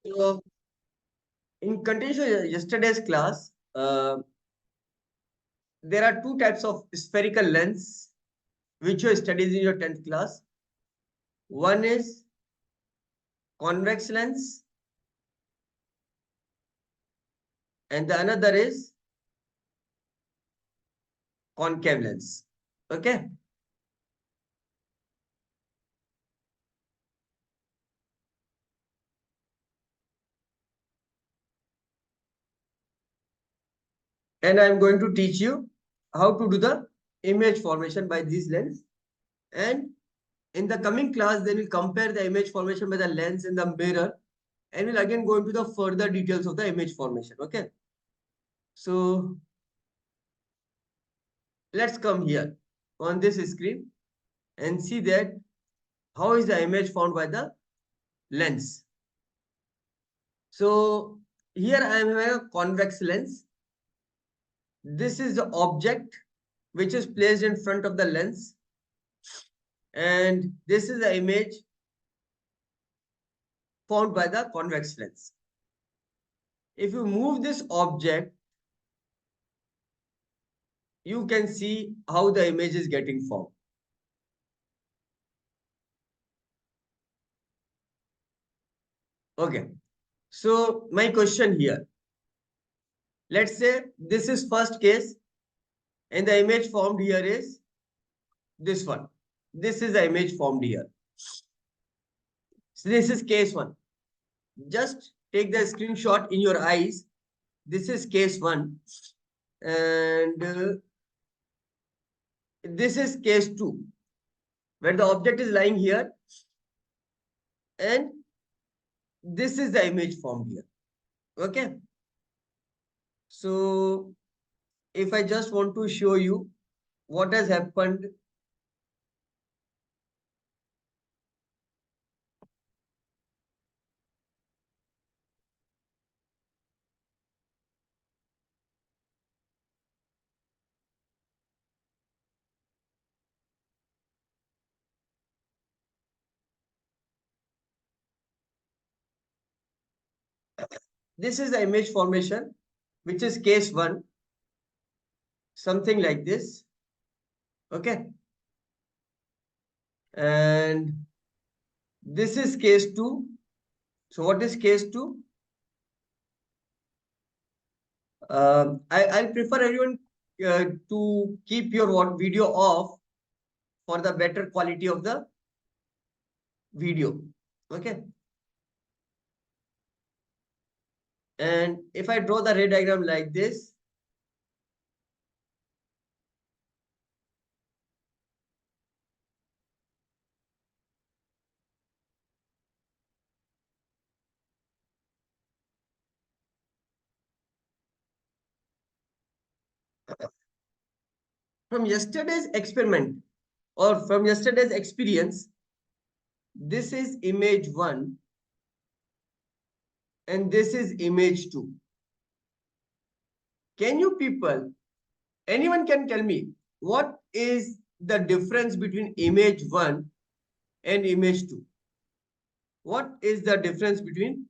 So, in continuation of yesterday's class, there are two types of spherical lens which you studied in your 10th class. One is convex lens, and the another is concave lens. Okay. And I'm going to teach you how to do the image formation by these lens. And in the coming class, then we'll compare the image formation by the lens in the mirror, and we'll again go into the further details of the image formation. Okay. So let's come here on this screen and see that how is the image formed by the lens. So here I am having a convex lens. This is the object which is placed in front of the lens, and this is the image formed by the convex lens. If you move this object, you can see how the image is getting formed. Okay. So my question here, let's say this is first case and the image formed here is this one. This is the image formed here. So this is case one. Just take the screenshot in your eyes. This is case one. And this is case two, where the object is lying here. And this is the image formed here. Okay. So if I just want to show you what has happened. This is the image formation, which is case one, something like this. Okay. And this is case two. So what is case two? I'll prefer everyone to keep your video off for the better quality of the video. Okay. And if I draw the ray diagram like this, from yesterday's experiment or from yesterday's experience, this is image one and this is image two. Can you people, anyone can tell me what is the difference between image one and image two? What is the difference between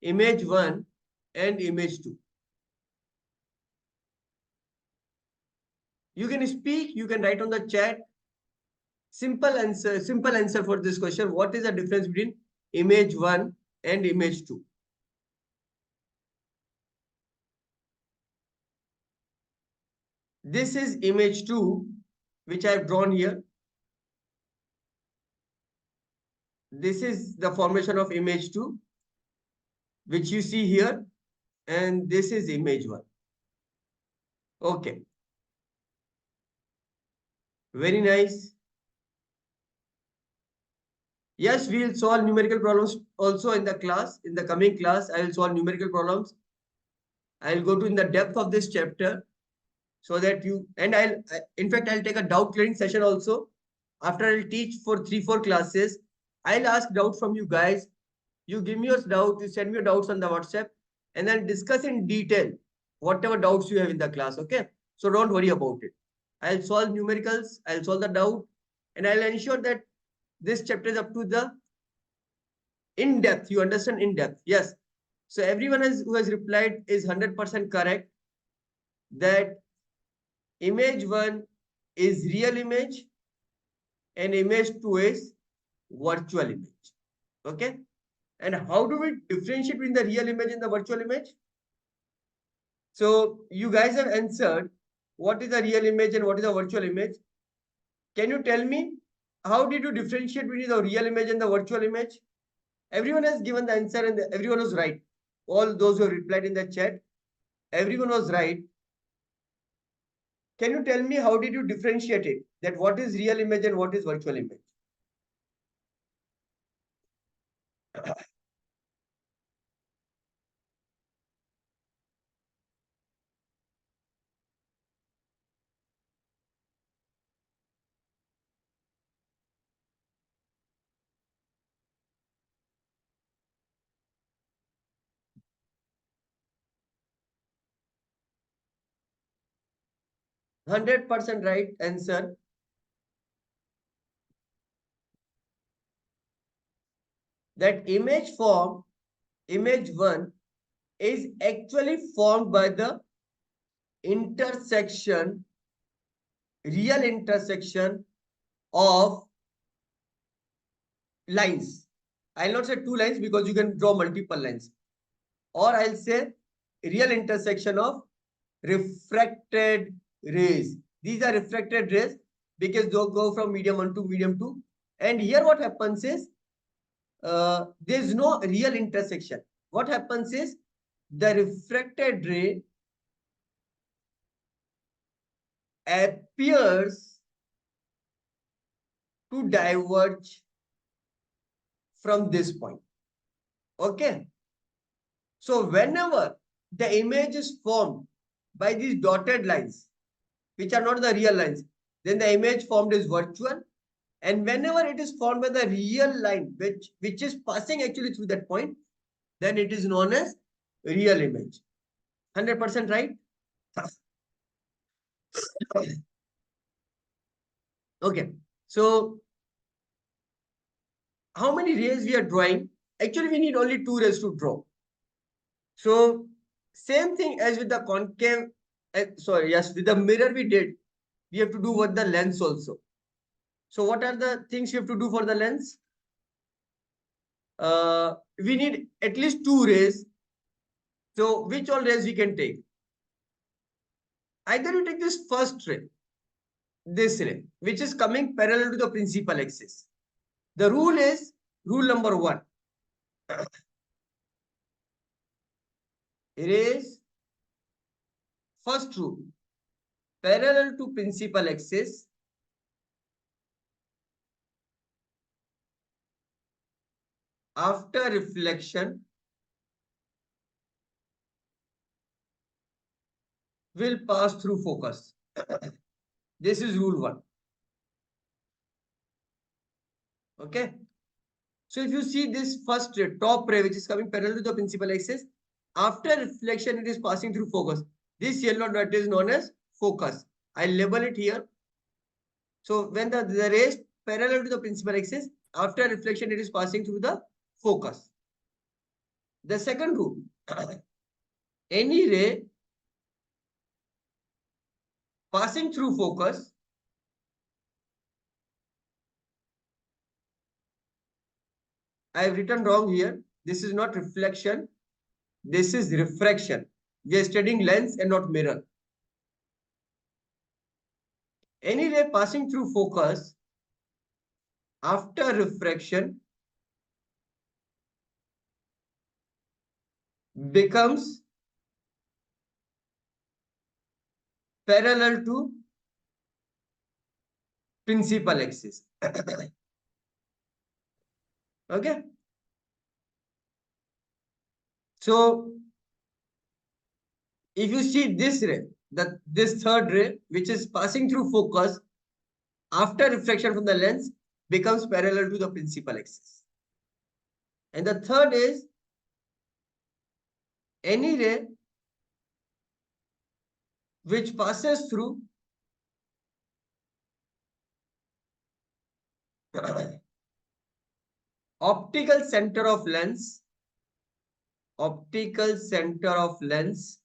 image one and image two? You can speak, you can write on the chat. Simple answer for this question. What is the difference between image one and image two? This is image two, which I have drawn here. This is the formation of image two, which you see here. And this is image one. Okay. Very nice. Yes, we will solve numerical problems also in the class. In the coming class, I will solve numerical problems. I will go to in the depth of this chapter so that you, and in fact, I'll take a doubt clearing session also. After I'll teach for 3-4 classes, I'll ask doubt from you guys. You give me your doubt, you send me your doubts on the WhatsApp, and then discuss in detail whatever doubts you have in the class. Okay. So don't worry about it. I'll solve numericals, I'll solve the doubt, and I'll ensure that this chapter is up to the in depth. You understand in depth. Yes. So everyone who has replied is 100% correct that image 1 is real image and image 2 is virtual image. Okay. And how do we differentiate between the real image and the virtual image? So you guys have answered what is the real image and what is the virtual image. Can you tell me how did you differentiate between the real image and the virtual image? Everyone has given the answer and everyone was right. All those who have replied in the chat, everyone was right. Can you tell me how did you differentiate it? That what is real image and what is virtual image? 100% right answer. That image form, image 1 is actually formed by the intersection, real intersection of lines. I'll not say two lines because you can draw multiple lines. Or I'll say real intersection of refracted rays. These are refracted rays because they go from medium 1 to medium 2. And here what happens is there is no real intersection. What happens is the refracted ray appears to diverge from this point. Okay. So whenever the image is formed by these dotted lines, which are not the real lines, then the image formed is virtual. And whenever it is formed by the real line, which is passing actually through that point, then it is known as real image. 100% right? Okay. So how many rays we are drawing? Actually, we need only two rays to draw. So same thing as with the concave, with the mirror we did, we have to do with the lens also. So what are the things you have to do for the lens? We need at least two rays. So which all rays we can take? Either you take this first ray, this ray, which is coming parallel to the principal axis. The rule is rule number 1. Rays, first rule, parallel to principal axis after reflection will pass through focus. This is rule 1. Okay. So if you see this first ray, top ray, which is coming parallel to the principal axis, after reflection, it is passing through focus. This yellow dot is known as focus. I label it here. So when the ray is parallel to the principal axis, after reflection, it is passing through the focus. The second rule, any ray passing through focus I have written wrong here. This is not reflection. This is refraction. We are studying lens and not mirror. Any ray passing through focus after refraction becomes parallel to principal axis. Okay. So if you see this ray, this third ray, which is passing through focus after reflection from the lens, becomes parallel to the principal axis. And the third is any ray which passes through optical center of lens optical center of lens.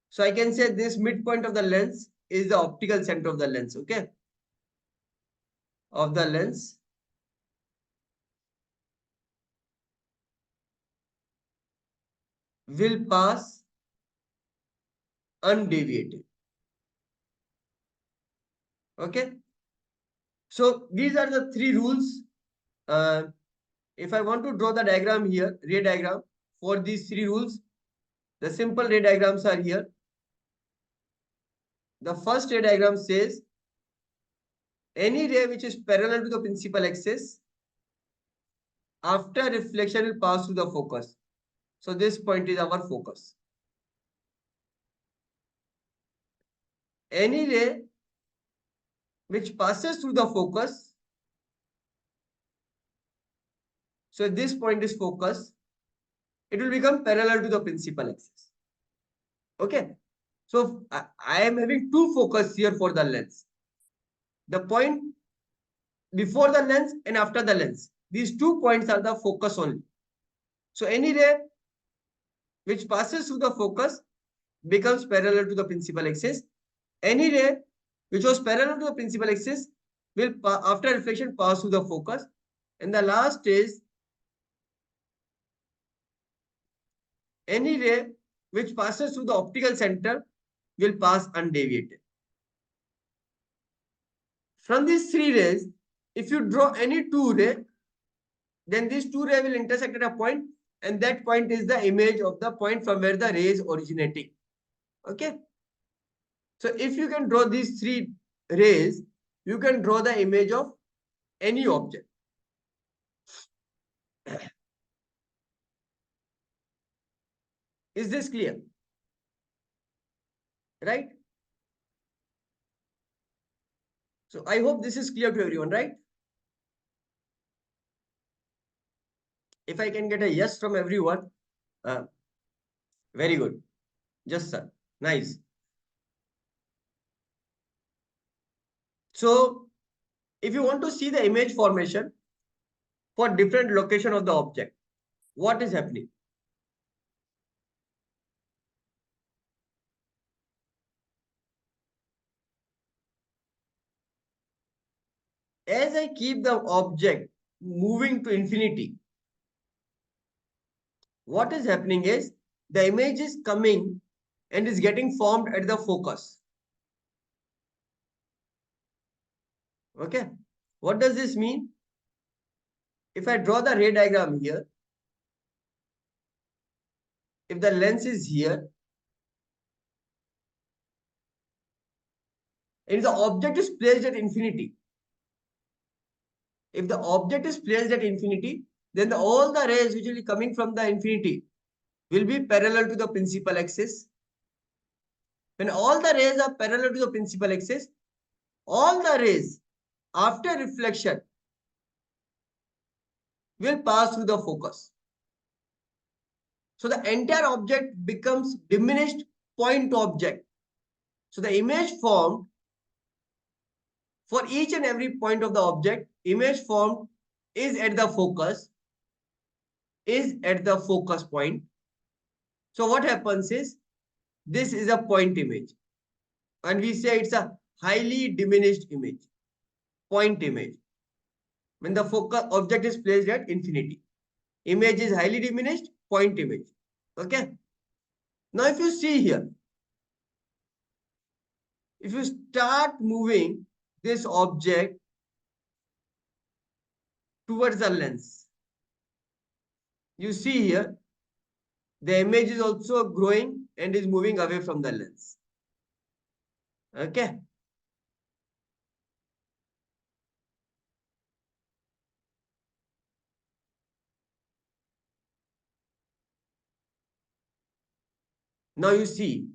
So I can say this midpoint of the lens is the optical center of the lens, okay? Of the lens. Will pass undeviated. Okay. So these are the three rules. If I want to draw the diagram here, ray diagram for these three rules, the simple ray diagrams are here. The first ray diagram says any ray which is parallel to the principal axis after reflection will pass through the focus. So this point is our focus. Any ray which passes through the focus, so this point is focus, it will become parallel to the principal axis. Okay. So I am having two focus here for the lens. The point before the lens and after the lens. These 2 points are the focus only. So any ray which passes through the focus becomes parallel to the principal axis. Any ray which was parallel to the principal axis will, after reflection, pass through the focus. And the last is any ray which passes through the optical center will pass undeviated. From these three rays, if you draw any two ray, then these two rays will intersect at a point, and that point is the image of the point from where the ray is originating. Okay. So if you can draw these three rays, you can draw the image of any object. Is this clear? Right? So I hope this is clear to everyone, right? If I can get a yes from everyone, very good. Yes, sir. Nice. So if you want to see the image formation for different location of the object, what is happening? As I keep the object moving to infinity, what is happening is the image is coming and is getting formed at the focus. Okay. What does this mean? If I draw the ray diagram here, if the lens is here, and the object is placed at infinity, if the object is placed at infinity, then all the rays which will be coming from the infinity will be parallel to the principal axis. When all the rays are parallel to the principal axis, all the rays after reflection will pass through the focus. So the entire object becomes diminished point object. So the image formed for each and every point of the object, image formed is at the focus, point. So what happens is, this is a point image, and we say it's a highly diminished image, point image. When the focus object is placed at infinity, image is highly diminished, point image. Okay. Now if you see here, if you start moving this object towards the lens, you see here the image is also growing and is moving away from the lens. Okay. Now you see,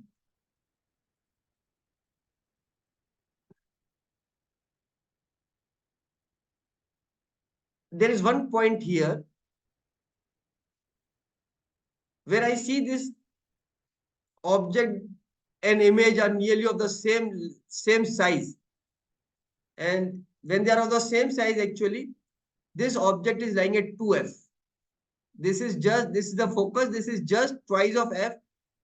there is one point here where I see this object and image are nearly of the same size. And when they are of the same size, actually, this object is lying at 2f. This is the focus. This is just twice of f.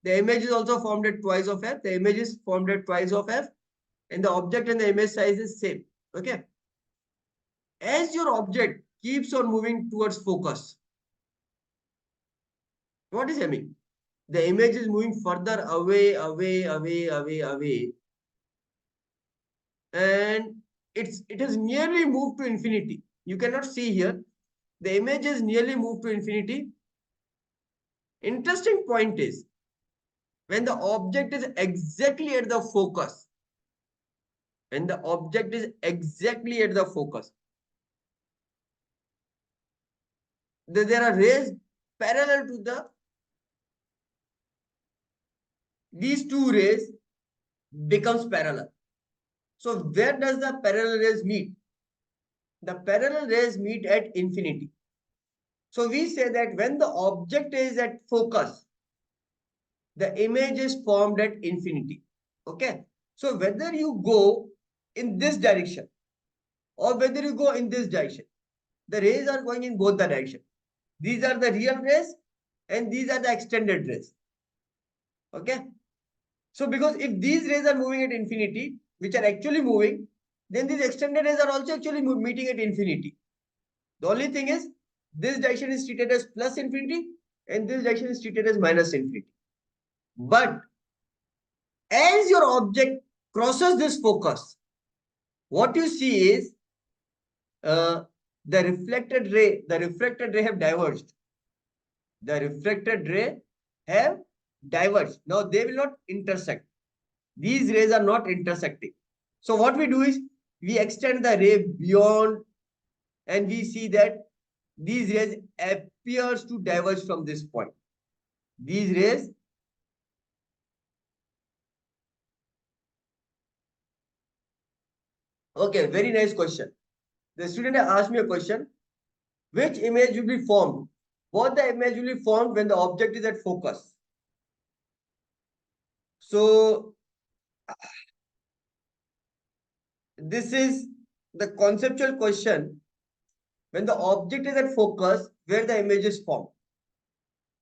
The image is also formed at twice of f. The image is formed at twice of f, and the object and the image size is same. Okay. As your object keeps on moving towards focus, what is happening? The image is moving further away, away, and it has nearly moved to infinity. You cannot see here. The image is nearly moved to infinity. Interesting point is, when the object is exactly at the focus, when the object is exactly at the focus, there are rays parallel to these two rays becomes parallel. So where does the parallel rays meet? The parallel rays meet at infinity. So we say that when the object is at focus, the image is formed at infinity. Okay. So whether you go in this direction or whether you go in this direction, the rays are going in both the direction. These are the real rays and these are the extended rays. Okay. So because if these rays are moving at infinity, which are actually moving, then these extended rays are also actually meeting at infinity. The only thing is, this direction is treated as plus infinity and this direction is treated as minus infinity. But as your object crosses this focus, what you see is the reflected ray have diverged. The reflected ray have diverged. Now they will not intersect. These rays are not intersecting. So what we do is we extend the ray beyond and we see that these rays appears to diverge from this point. These rays okay, very nice question. The student asked me a question. Which image will be formed? Both the image will be formed when the object is at focus. So this is the conceptual question when the object is at focus where the image is formed.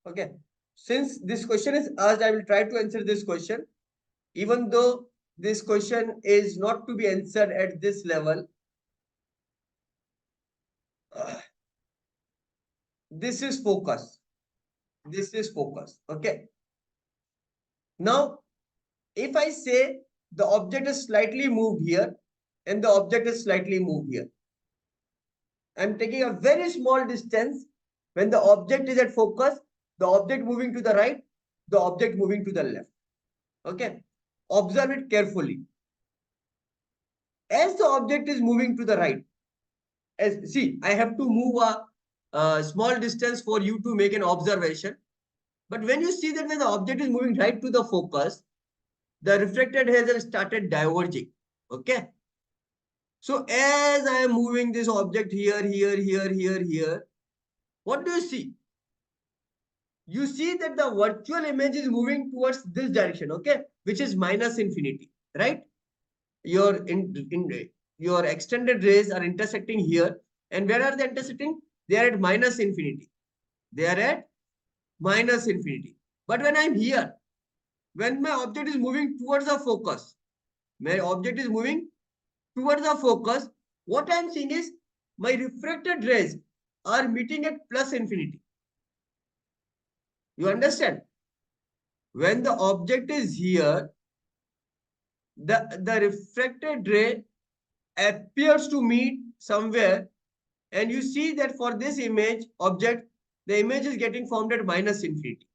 Okay. Since this question is asked, I will try to answer this question. Even though this question is not to be answered at this level, this is focus. This is focus. Okay. Now, if I say the object is slightly moved here and the object is slightly moved here, I'm taking a very small distance when the object is at focus, the object moving to the right, the object moving to the left. Okay. Observe it carefully. As the object is moving to the right, as see, I have to move a small distance for you to make an observation. But when you see that when the object is moving right to the focus, the refracted rays have started diverging. Okay. So as I am moving this object here, what do you see? You see that the virtual image is moving towards this direction, okay, which is minus infinity, right? Your your extended rays are intersecting here, and where are they intersecting? They are at minus infinity. They are at minus infinity. But when I'm here, when my object is moving towards the focus, my object is moving towards the focus, what I'm seeing is my refracted rays are meeting at plus infinity. You understand? When the object is here, the refracted ray appears to meet somewhere, and you see that for this image object, the image is getting formed at minus infinity.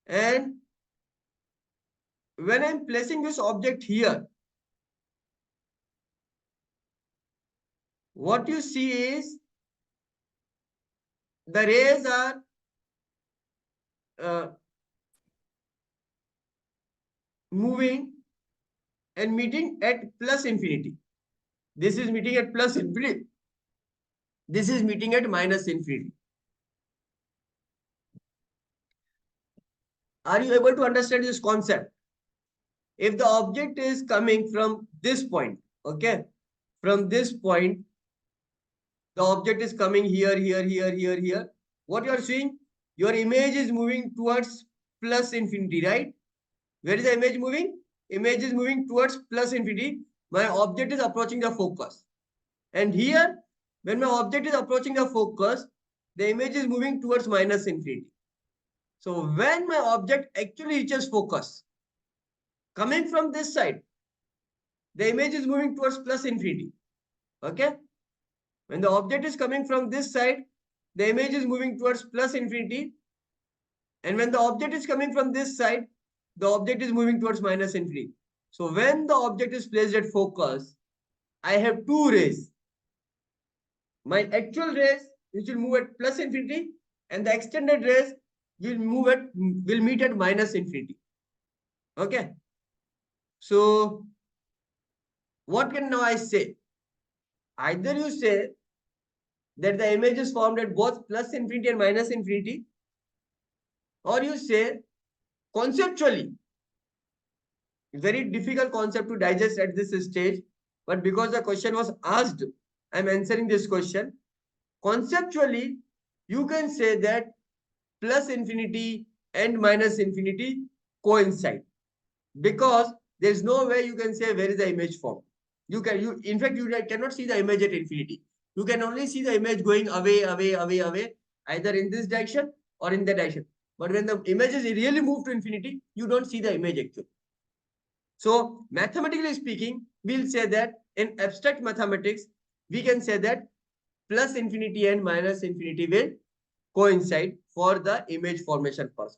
And when I'm placing this object here, what you see is the rays are moving and meeting at plus infinity. This is meeting at plus infinity. This is meeting at minus infinity. Are you able to understand this concept? If the object is coming from this point, okay, from this point, The object is coming here, here, here, here, here. What you are seeing? Your image is moving towards plus infinity, right? Where is the image moving? Image is moving towards plus infinity. My object is approaching the focus. And here, when my object is approaching the focus, the image is moving towards minus infinity. So when my object actually reaches focus, coming from this side, the image is moving towards plus infinity. Okay? When the object is coming from this side, the image is moving towards plus infinity. And when the object is coming from this side, the object is moving towards minus infinity. So when the object is placed at focus, I have two rays. My actual rays, which will move at plus infinity, and the extended rays will meet at minus infinity. Okay. So what can now I say? Either you say that the image is formed at both plus infinity and minus infinity, or you say conceptually, very difficult concept to digest at this stage, but because the question was asked, I'm answering this question. Conceptually, you can say that plus infinity and minus infinity coincide, because there's no way you can say where is the image formed. In fact, you cannot see the image at infinity. You can only see the image going away, away, away, away, either in this direction or in that direction. But when the image is really moved to infinity, you don't see the image actually. So mathematically speaking, we'll say that in abstract mathematics, we can say that plus infinity and minus infinity will coincide for the image formation first.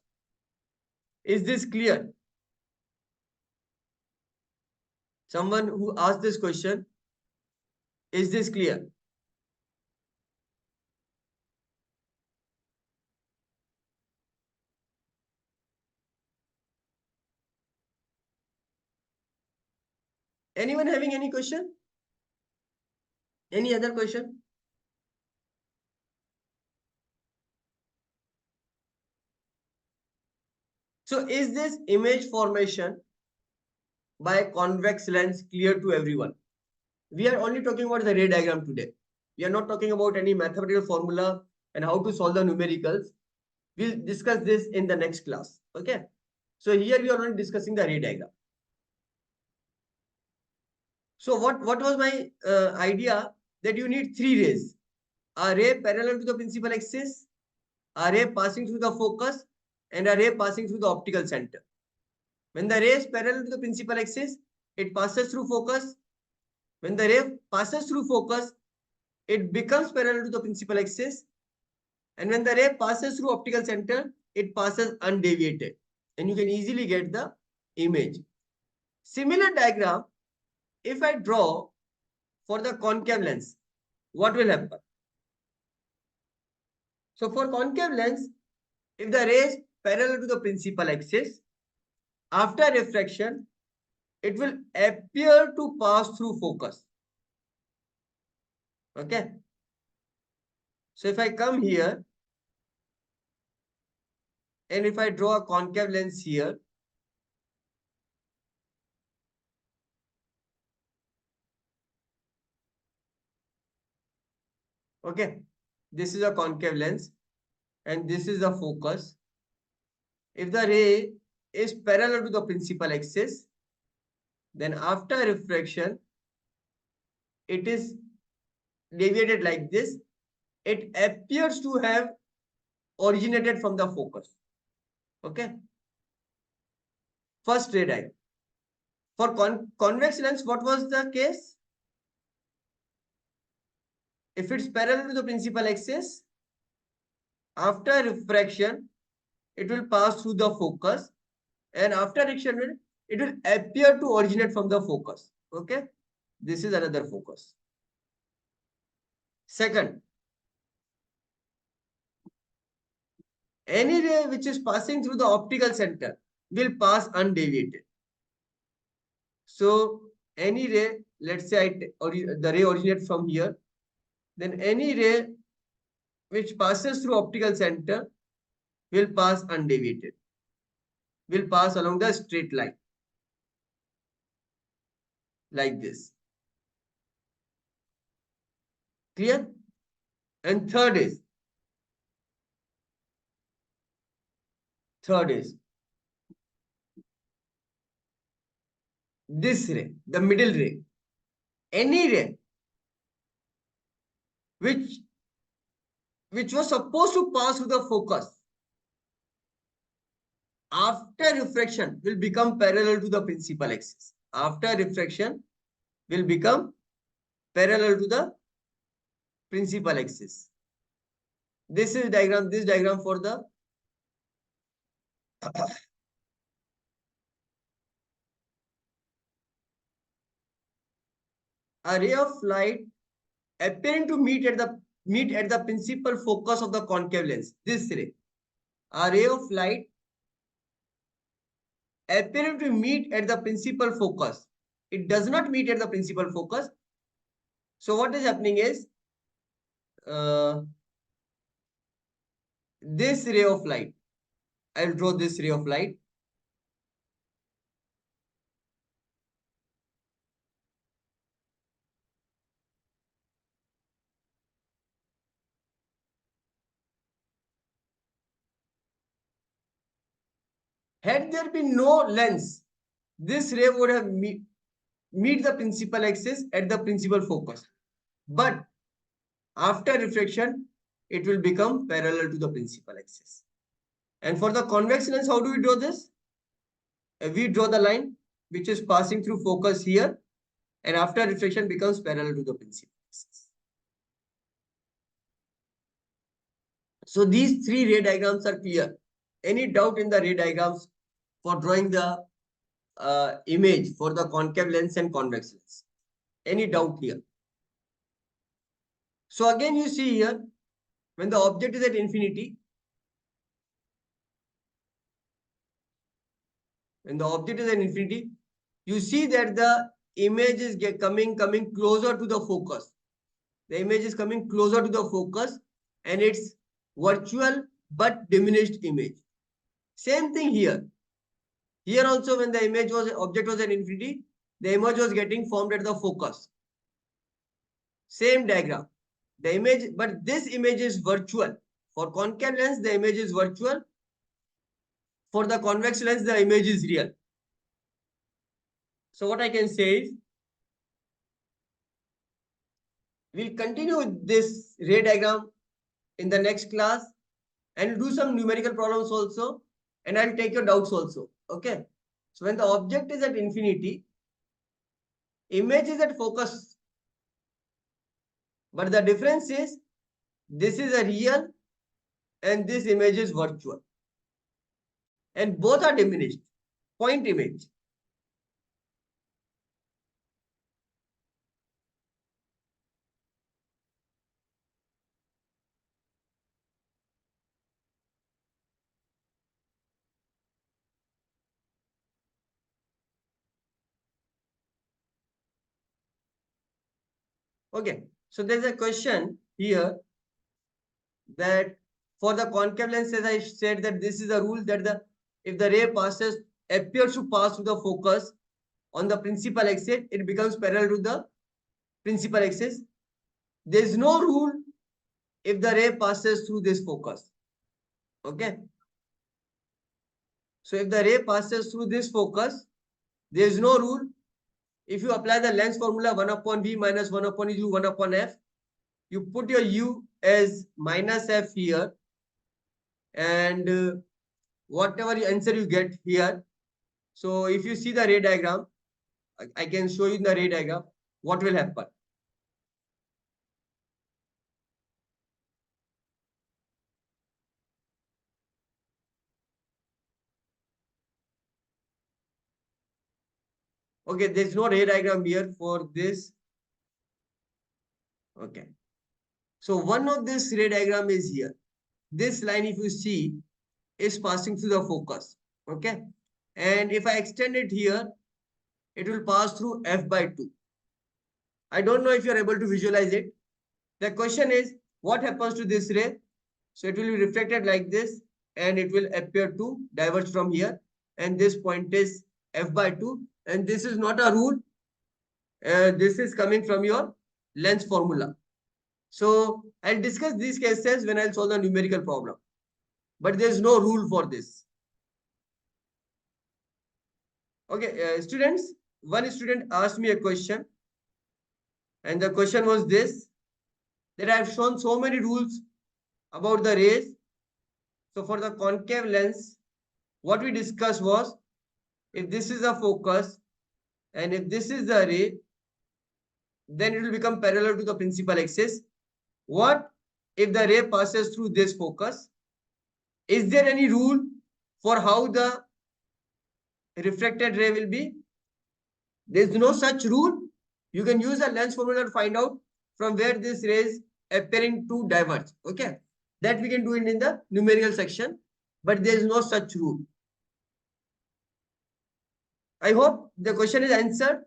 Is this clear? Someone who asked this question, is this clear? Anyone having any question? Any other question? So is this image formation by convex lens clear to everyone? We are only talking about the ray diagram today. We are not talking about any mathematical formula and how to solve the numericals. We'll discuss this in the next class. Okay. So here we are only discussing the ray diagram. So what was my idea? That you need three rays. A ray parallel to the principal axis, a ray passing through the focus, and a ray passing through the optical center. When the ray is parallel to the principal axis, it passes through focus. When the ray passes through focus, it becomes parallel to the principal axis. And when the ray passes through optical center, it passes undeviated. And you can easily get the image. Similar diagram, if I draw for the concave lens, what will happen? So for concave lens, if the ray is parallel to the principal axis, after refraction, it will appear to pass through focus. Okay. So if I come here and if I draw a concave lens here, okay, this is a concave lens and this is the focus. If the ray is parallel to the principal axis, then after refraction, it is deviated like this. It appears to have originated from the focus. Okay. First ray diagram. For convex lens, what was the case? If it's parallel to the principal axis, after refraction, it will pass through the focus, and after refraction, it will appear to originate from the focus. Okay. This is another focus. Second, any ray which is passing through the optical center will pass undeviated. So any ray, let's say the ray originates from here, then any ray which passes through optical center will pass undeviated, will pass along the straight line like this. Clear? And third is this ray, the middle ray. Any ray which was supposed to pass through the focus after refraction will become parallel to the principal axis. After refraction will become parallel to the principal axis. This is diagram. This diagram for the a ray of light appearing to meet at the principal focus of the concave lens. This ray, a ray of light appearing to meet at the principal focus. It does not meet at the principal focus. So what is happening is this ray of light. I'll draw this ray of light. Had there been no lens, this ray would have meet the principal axis at the principal focus. But after refraction, it will become parallel to the principal axis. And for the convex lens, how do we draw this? We draw the line which is passing through focus here, and after refraction becomes parallel to the principal axis. So these three ray diagrams are clear. Any doubt in the ray diagrams for drawing the image for the concave lens and convex lens? Any doubt here? So again, you see here, when the object is at infinity, you see that the image is coming closer to the focus. The image is coming closer to the focus, and it's virtual but diminished image. Same thing here. Here also, when the object was at infinity, the image was getting formed at the focus. Same diagram. The image, but this image is virtual. For concave lens, the image is virtual. For the convex lens, the image is real. So what I can say is, we'll continue with this ray diagram in the next class, and do some numerical problems also, and I'll take your doubts also. Okay. So when the object is at infinity, image is at focus. But the difference is, this is a real and this image is virtual. And both are diminished. Point image. Okay. So there's a question here that for the concave lens, as I said, that this is a rule that if the ray appears to pass through the focus on the principal axis, it becomes parallel to the principal axis. There is no rule if the ray passes through this focus. Okay. So if the ray passes through this focus, there is no rule. If you apply the lens formula 1 upon V minus 1 upon U 1 upon F, you put your U as minus F here, and whatever answer you get here. So if you see the ray diagram, I can show you in the ray diagram what will happen. Okay, there's no ray diagram here for this. Okay. So one of this ray diagram is here. This line, if you see, is passing through the focus. Okay. And if I extend it here, it will pass through F by 2. I don't know if you are able to visualize it. The question is, what happens to this ray? So it will be reflected like this, and it will appear to diverge from here. And this point is F by 2. And this is not a rule. This is coming from your lens formula. So I'll discuss these cases when I'll solve the numerical problem. But there's no rule for this. Okay, students, one student asked me a question, and the question was this, that I have shown so many rules about the rays. So for the concave lens, what we discussed was, if this is a focus and if this is the ray, then it will become parallel to the principal axis. What if the ray passes through this focus? Is there any rule for how the refracted ray will be? There is no such rule. You can use a lens formula to find out from where this ray is appearing to diverge. Okay, that we can do it in the numerical section, but there is no such rule. I hope the question is answered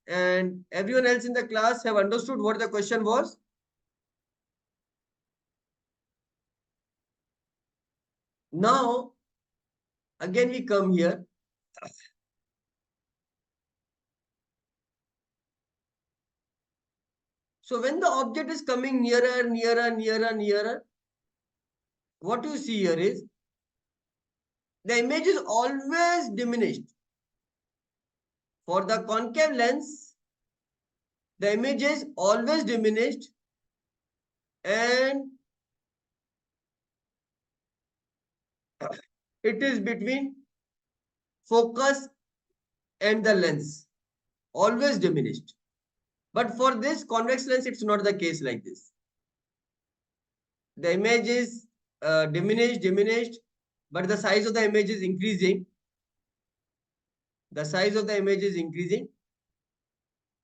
and everyone else in the class have understood what the question was. Now, again we come here. So when the object is coming nearer, what you see here is the image is always diminished. For the concave lens, the image is always diminished and it is between focus and the lens, always diminished. But for this convex lens, it's not the case like this. The image is diminished, but the size of the image is increasing. The size of the image is increasing.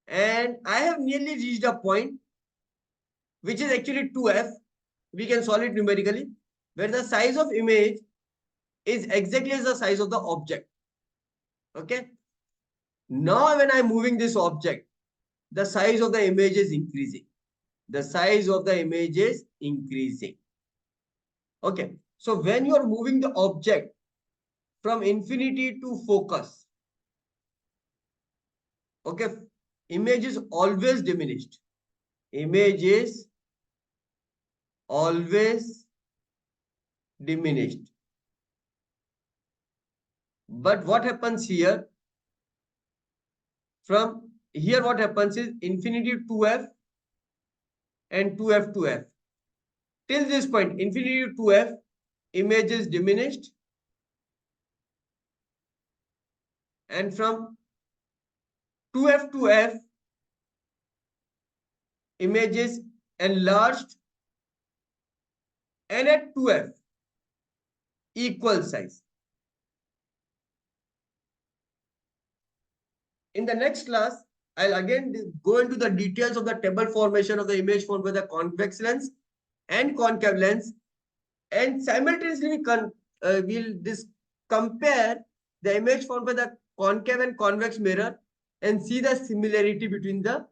And I have nearly reached a point, which is actually 2f. We can solve it numerically, where the size of image is exactly as the size of the object. Okay. Now, when I'm moving this object, the size of the image is increasing. The size of the image is increasing. Okay. So when you're moving the object from infinity to focus, okay, image is always diminished. Image is always diminished. But what happens here? From here, what happens is infinity to f and 2f to f. Till this point, infinity to f, image is diminished. And from 2f to f, image is enlarged. And at 2f, equal size. In the next class, I'll again go into the details of the table formation of the image formed by the convex lens and concave lens, and simultaneously we'll compare the image formed by the concave and convex mirror and see the similarity between the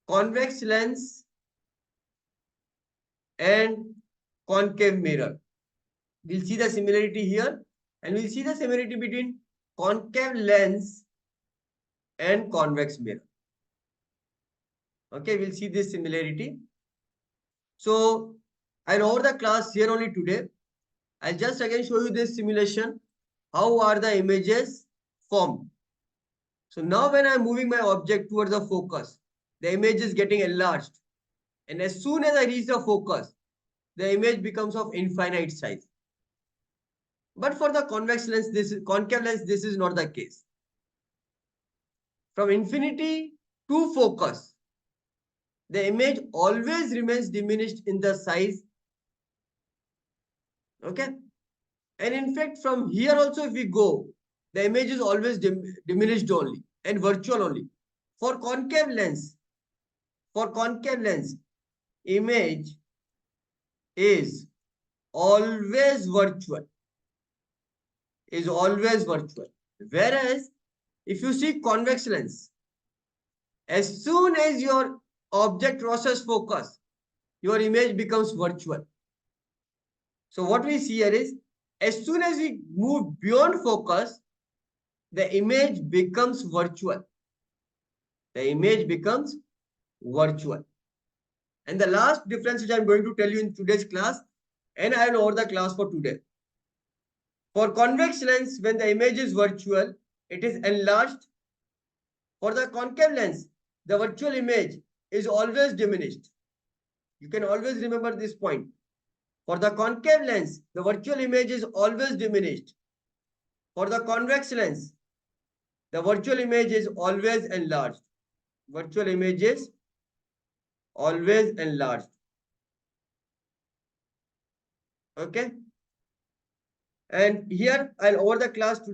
convex lens and concave mirror. We'll see the similarity here, and we'll see the similarity between concave lens and convex mirror. Okay, we'll see this similarity. So I'll over the class here only today. I'll just again show you this simulation. How are the images formed? So now when I'm moving my object towards the focus, the image is getting enlarged. And as soon as I reach the focus, the image becomes of infinite size. But for the convex lens, concave lens, this is not the case. From infinity to focus, the image always remains diminished in the size. Okay. And in fact, from here also, if we go, the image is always diminished only and virtual only. For concave lens, image is always virtual. Whereas, if you see convex lens, as soon as your object crosses focus, your image becomes virtual. So what we see here is, as soon as we move beyond focus, the image becomes virtual. And the last difference which I'm going to tell you in today's class, and I will over the class for today. For convex lens, when the image is virtual, it is enlarged. For the concave lens, the virtual image is always diminished. You can always remember this point. For the concave lens, the virtual image is always diminished. For the convex lens, the virtual image is always enlarged. Virtual image is always enlarged. Okay. And here I'll over the class today.